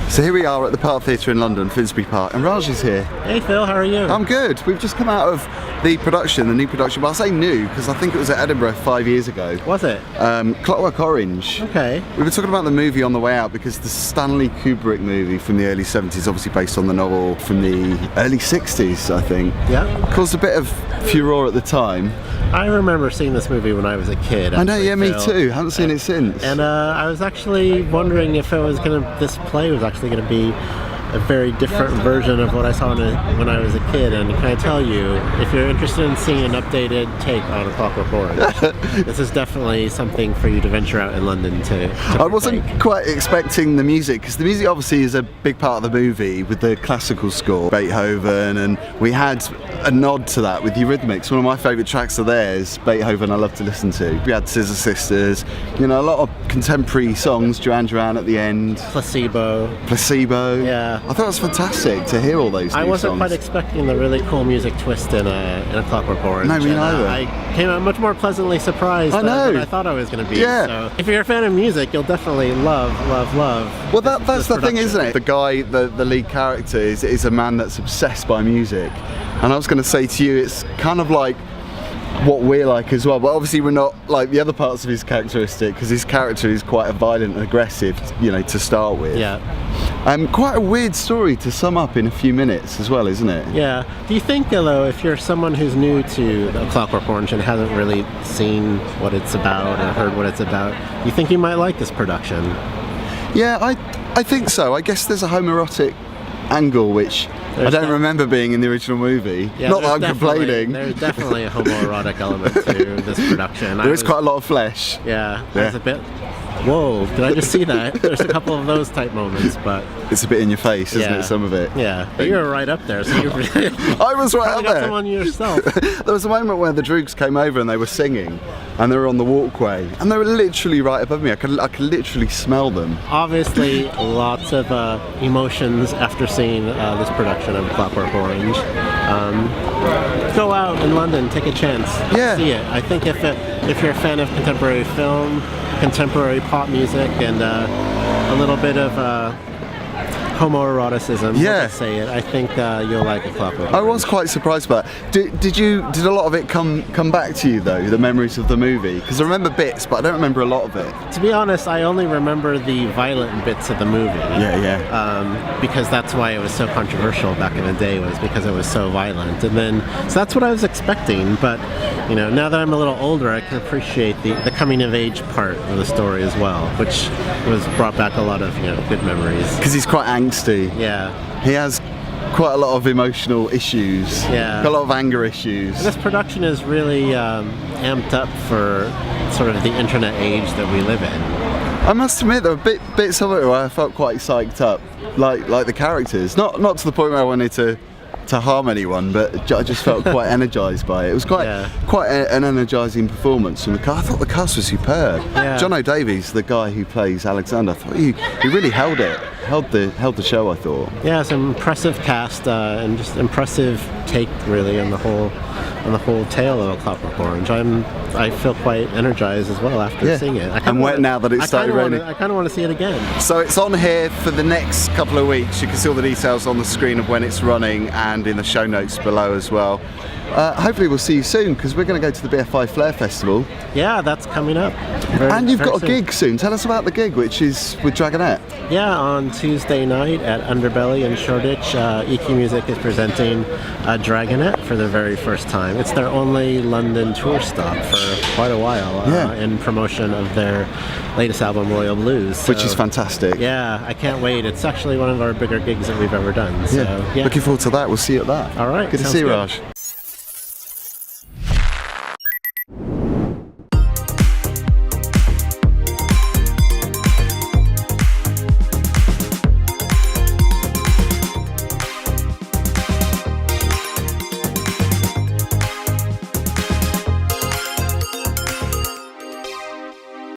So here we are at the Park Theatre in London, Finsbury Park, and Raj is here. Hey Phil, how are you? I'm good. We've just come out of the new production, well I say new because I think it was at Edinburgh 5 years ago. Was it? Clockwork Orange. Okay. We were talking about the movie on the way out because the Stanley Kubrick movie from the early 70s, obviously based on the novel from the early 60s, I think. Yeah. Caused a bit of furore at the time. I remember seeing this movie when I was a kid. I know, yeah, me too. Haven't seen it since. And I was actually wondering if this play was actually going to be a very different version of what I saw when I was a kid. And can I tell you, if you're interested in seeing an updated take on A Clockwork Orange, this is definitely something for you to venture out in London to I wasn't quite expecting the music, because the music obviously is a big part of the movie with the classical score, Beethoven, and we had a nod to that with Eurythmics. One of my favourite tracks of theirs, Beethoven, I love to listen to. We had Scissor Sisters, you know, a lot of contemporary songs, Duran Duran at the end. Placebo. Yeah. I thought it was fantastic to hear all those new songs. I wasn't quite expecting the really cool music twist in a Clockwork Orange. No, me neither. I came out much more pleasantly surprised than I thought I was going to be. Yeah. So if you're a fan of music, you'll definitely love. Well, that's the thing, isn't it? The guy, the lead character, is a man that's obsessed by music. And I was going to say to you, it's kind of like what we're like as well, but obviously we're not like the other parts of his characteristic, because his character is quite a violent and aggressive, you know, to start with. Yeah. Quite a weird story to sum up in a few minutes as well, isn't it? Yeah. Do you think, though, if you're someone who's new to A Clockwork Orange and hasn't really seen what it's about or heard what it's about, do you think you might like this production? Yeah, I think so. I guess there's a homoerotic angle which I don't remember being in the original movie. Yeah, not that I'm complaining. There's definitely a homoerotic element to this production. There is quite a lot of flesh. Yeah, there's a bit. Whoa, did I just see that? There's a couple of those type moments, but it's a bit in your face, isn't it, some of it? Yeah, but you were right up there, so you're I was right up there. Got someone yourself. There was a moment where the Droogs came over and they were singing, and they were on the walkway, and they were literally right above me. I could literally smell them. Obviously, lots of emotions after seeing this production of Clockwork Orange. Go out in London, take a chance, see it. I think if you're a fan of contemporary film, contemporary pop music, and a little bit of homoeroticism, let's say it, I think you'll like A Clockwork Orange. I was quite surprised by that. Did a lot of it come back to you though, the memories of the movie? Because I remember bits, but I don't remember a lot of it. To be honest, I only remember the violent bits of the movie. Because that's why it was so controversial back in the day, was because it was so violent. And then, so that's what I was expecting, but you know, now that I'm a little older, I can appreciate the coming of age part of the story as well, which was brought back a lot of, you know, good memories. Because he's quite angsty. Yeah. He has quite a lot of emotional issues. Yeah. A lot of anger issues. And this production is really amped up for sort of the internet age that we live in. I must admit there were bits of it where I felt quite psyched up, like the characters. Not to the point where I wanted to harm anyone, but I just felt quite energised by it. It was quite an energising performance from the cast. I thought the cast was superb. Yeah. John O'Davies, the guy who plays Alexander, I thought he really held the show, I thought. Yeah, it's an impressive cast and just impressive take really on the whole tale of A Clockwork Orange. I feel quite energized as well after seeing it. I'm wet now that it's started raining. I kind of want to see it again. So it's on here for the next couple of weeks. You can see all the details on the screen of when it's running and in the show notes below as well. Hopefully we'll see you soon, because we're going to go to the BFI Flair Festival. Yeah, that's coming up. And you've got a gig soon. Tell us about the gig, which is with Dragonette. Yeah, on Tuesday night at Underbelly in Shoreditch, EQ Music is presenting Dragonette for the very first time. It's their only London tour stop for quite a while in promotion of their latest album, Royal Blues. So, which is fantastic. Yeah, I can't wait. It's actually one of our bigger gigs that we've ever done. So, Looking forward to that. We'll see you at that. All right. Good to see you, Raj.